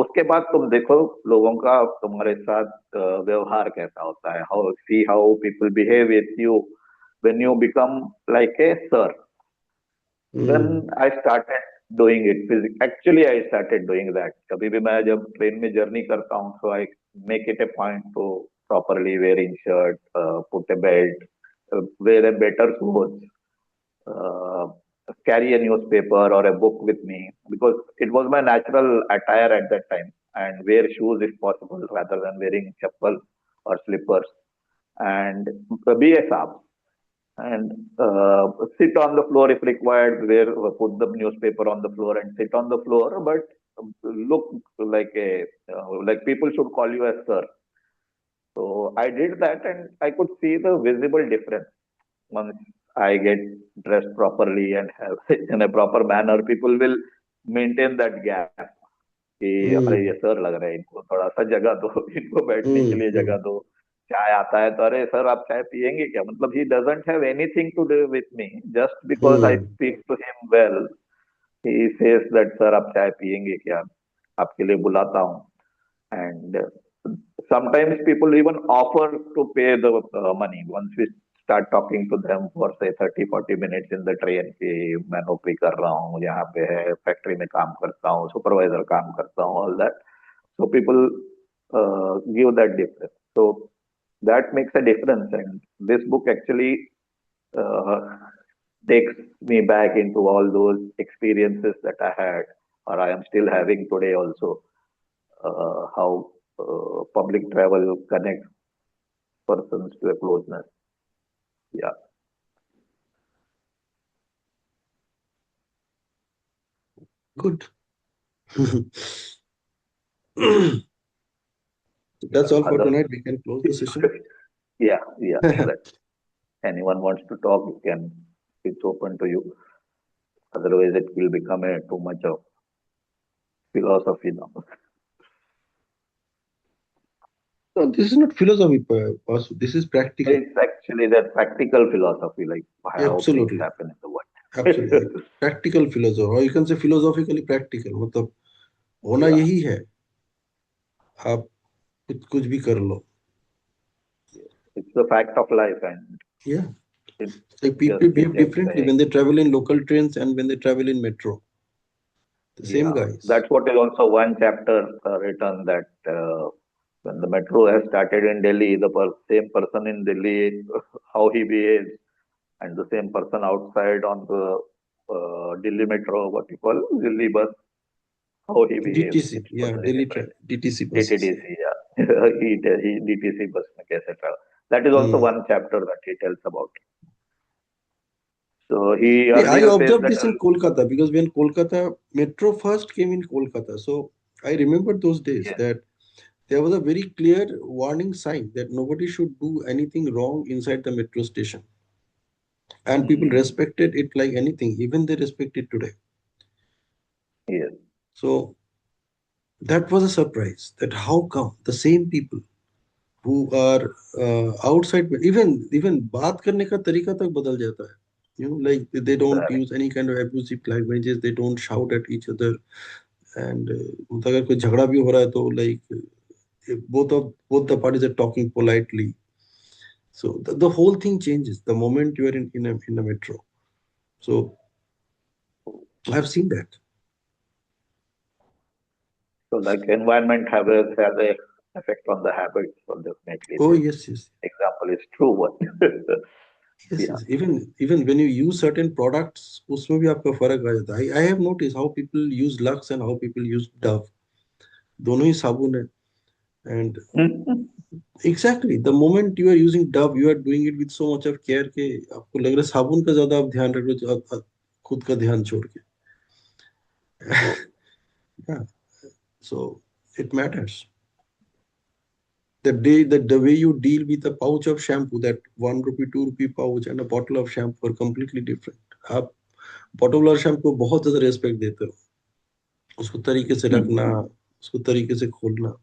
उसके बाद तुम देखो लोगों का तुम्हारे साथ व्यवहार कैसा होता है, how people behave with you when you become like a sir. Hmm. Then I started doing it. Actually, I started doing that. कभी भी मैं जब ट्रेन में जर्नी करता हूँ, so I make it a point to properly wearing shirt, put a belt, wear a better clothes, uh, carry a newspaper or a book with me, because it was my natural attire at that time, and wear shoes if possible rather than wearing chappal or slippers, and be a sap, and sit on the floor if required, where put the newspaper on the floor and sit on the floor, but look like a like people should call you as sir. So I did that, and I could see the visible difference once I get dressed properly and have in a proper manner. People will maintain that gap. कि अरे ये Hmm. Sir लग रहे हैं, इनको थोड़ा सा जगह दो, इनको बैठने के Hmm. लिए Hmm. जगह दो, चाय आता है तो अरे सर आप चाय पियेंगे क्या, मतलब he doesn't have anything to do with me, just because I Hmm. speak to him well, he says that sir आप चाय पियेंगे क्या, आपके लिए बुलाता हूँ. And sometimes people even offer to pay the money once we start talking to them for say 30-40 minutes in the train कि मैं नौकरी कर रहा हूँ, यहाँ पे है, फैक्ट्री में काम करता हूँ, सुपरवाइजर काम करता हूँ, all that. So people give that difference. So that makes a difference, and this book actually uh, takes me back into all those experiences that I had, or I am still having today also. How public travel connects persons to a closeness. Yeah. Good. That's all for Other, tonight. We can close the session. yeah, yeah. That anyone wants to talk, you can. It's open to you. Otherwise, it will become a too much of philosophy now. No, this is not philosophy, Vasu. This is practical. It's actually the practical philosophy, like how things Absolutely. happen in the Absolutely. world. Practical philosophy. Or you can say philosophically practical. मतलब होना Yeah, यही है. आप कुछ कुछ भी कर लो. it's the fact of life, and Yeah. it's Like just people the behave same differently saying. when they travel in local trains and when they travel in metro. The same Yeah, guys. that's what is also one chapter written, that when the metro has started in Delhi, the same person in Delhi, how he behaves, and the same person outside on the Delhi metro, what you call Delhi bus, how he behaves. DTC. It's Yeah. totally Delhi different. DTC buses. DTDC, yeah. he DTC bus में कैसे travel. That is also Hmm. one chapter that he tells about. So he See, I earlier says observed that, this in Kolkata because when Kolkata metro first came in Kolkata, so I remember those days yeah. that there was a very clear warning sign that nobody should do anything wrong inside the metro station. And people Mm, respected it like anything, even they respect it today. yes. So that was a surprise that how come the same people who are outside, even बात करने का तरीका तक बदल जाता है. You know, like they don't Correct. use any kind of abusive languages, they don't shout at each other, and मतलब अगर कोई झगड़ा भी हो रहा है तो like both the parties are talking politely. So the whole thing changes the moment you are in a metro. So I've seen that. So like environment has a effect on the habits. So definitely Oh this yes, yes, example is true one. yes, Yeah. yes. Even when you use certain products, उसमें भी आपका फर्क आ जाता है. I have noticed how people use Lux and how people use Dove. दोनों ही साबुन है. And exactly the moment you are using Dove, you are doing it with so much of care कि आपको लग रहा है साबुन का ज्यादा आप ध्यान रख रहे हो खुद का ध्यान छोड़ के. Yeah, so it matters. The way you deal with a pouch of shampoo, that 1 rupee 2 rupee pouch and a bottle of shampoo are completely different. आप बॉटल वाला शैम्पू को बहुत ज्यादा रेस्पेक्ट देते हो, उसको तरीके से रखना, उसको तरीके से खोलना,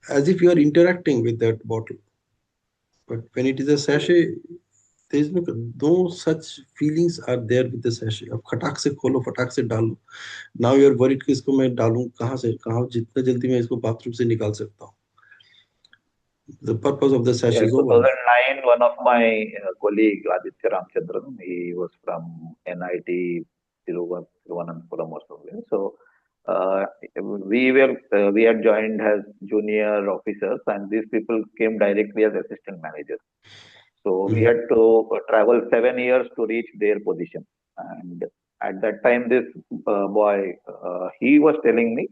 as if you are interacting with that bottle. But when it is a sachet, there is no such feelings are there with the sachet. अब खटाक से खोलो, फटाक से डालो. Now you are worried कि इसको मैं डालूं कहाँ से, कहाँ जितना जल्दी मैं इसको बाथरूम से निकाल सकता हूँ. The purpose of the Yeah, sachet is in over now. 2009, one of my colleague, Aditya Ramchandran, he was from NIT Tiruvananthapuram or somewhere. So uh, we had joined as junior officers, and these people came directly as assistant managers. So we Mhm. had to travel 7 years to reach their position. And at that time, this boy, he was telling me,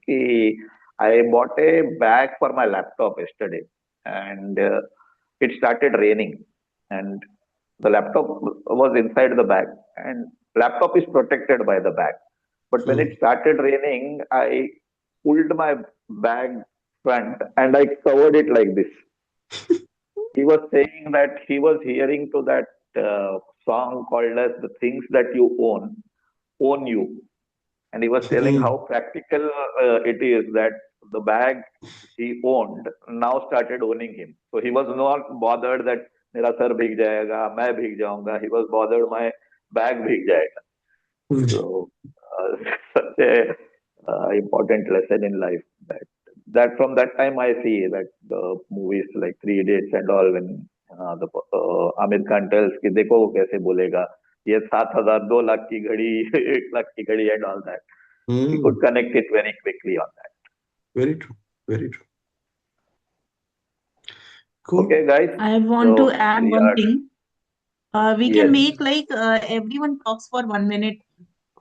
I bought a bag for my laptop yesterday, and it started raining, and the laptop was inside the bag, and laptop is protected by the bag. But when it Hmm. started raining, I pulled my bag front and I covered it like this. He was saying that he was hearing to that song called as "The Things That You Own You." and he was telling Hmm. how practical it is that the bag he owned now started owning him. So he was not bothered that मेरा sir भीग जाएगा, मैं भीग जाऊंगा. He was bothered my bag भीग जाएगा. So such a important lesson in life that from that time I see that the movies like Three Idiots and all when the Amir Khan tells कि देखो वो कैसे बोलेगा ये 7,000 2 लाख की घड़ी 1 लाख की घड़ी and all that we Hmm. could connect it very quickly on that. Very true. Very true. Okay, Cool. guys. I want to So add we one are thing. We can yes, make like everyone talks for 1 minute,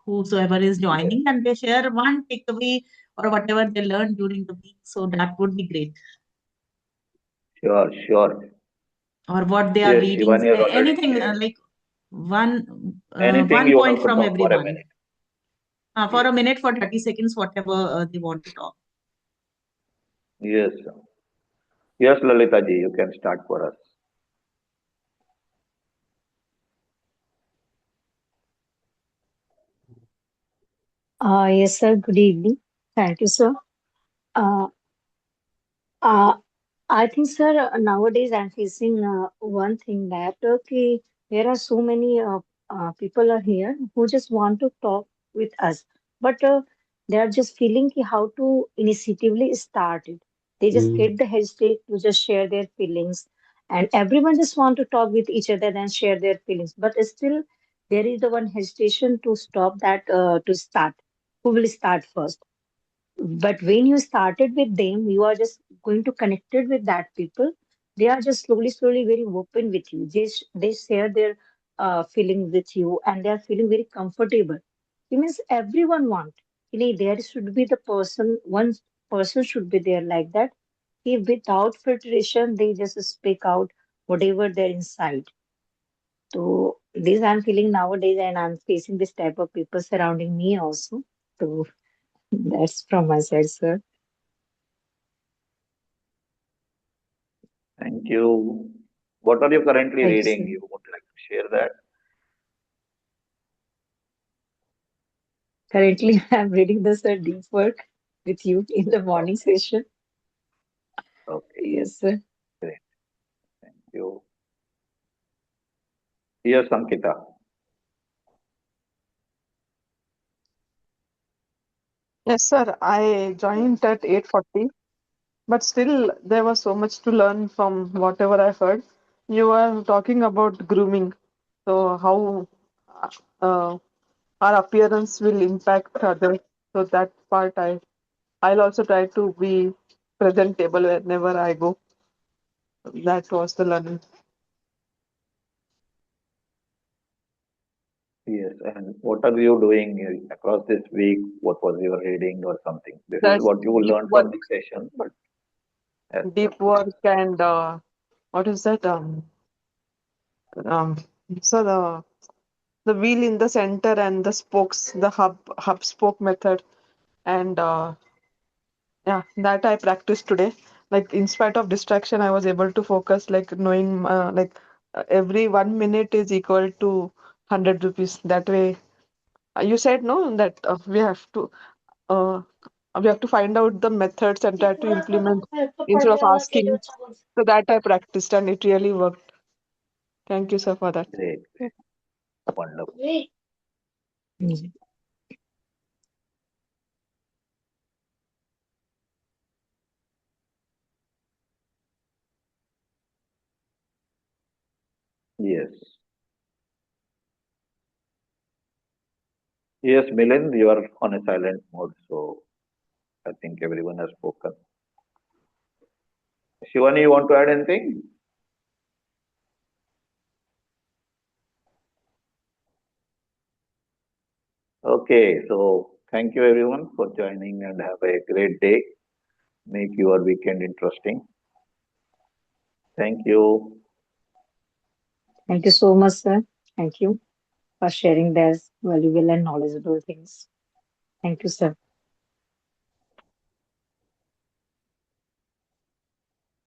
whosoever is yes, joining, and they share one takeaway or whatever they learned during the week. So that would be great. sure, sure. Or what they are Yes, reading, Shivani has already anything shared. like Anything one you point want to from talk for a everyone. minute? For Yes, a minute, for 30 seconds, whatever they want to talk. yes, yes, Lalita ji, you can start for us. Yes, sir. Good evening. Thank you, sir. Uh, uh, I think, sir, nowadays I'm facing one thing that okay, there are so many people are here who just want to talk with us, but they are just feeling ki how to initiatively start it. They just Hmm. get the hesitate to just share their feelings, and everyone just want to talk with each other and share their feelings, but still there is the one hesitation to stop that to start. Who will start first? But when you started with them, you are just going to connect it with that people. They are just slowly very open with you. They share their feelings with you, and they are feeling very comfortable. It means everyone want. There should be the person. One person should be there like that. If without filtration, they just speak out whatever they're inside. So this I'm feeling nowadays, and I'm facing this type of people surrounding me also. So that's from my side, sir. Thank you. What are you currently Thank you, reading? sir. You would like to share that? Currently, I'm reading the sir deep work with you in the morning Okay, session. okay, Yes, sir. great. Thank you. Yes, Ankita. Yes, sir. I joined at 8:40, but still there was so much to learn from whatever I heard. You were talking about grooming, so how uh, our appearance will impact others. So that part I'll also try to be presentable whenever I go. That was the learning. Yes, and what are you doing across this week? What was your reading or something? This is That's what you will deep learn work, from the session, but yes, deep work, and what is that? Um, so the wheel in the center and the spokes, the hub spoke method, and yeah, that I practiced today. Like in spite of distraction, I was able to focus. Like knowing, every 1 minute is equal to 100 rupees. That way, you said no that uh, we have to find out the methods and try to implement instead of asking. So that I practiced, and it really worked. Thank you, sir, for that. great, wonderful. Mm. Yes, yes, Milind, you are on a silent mode, so I think everyone has spoken. Shivani, you want to add anything? Okay, so thank you everyone for joining and have a great day. Make your weekend interesting. Thank you. Thank you so much, sir. Thank you for sharing these valuable and knowledgeable things. Thank you, sir.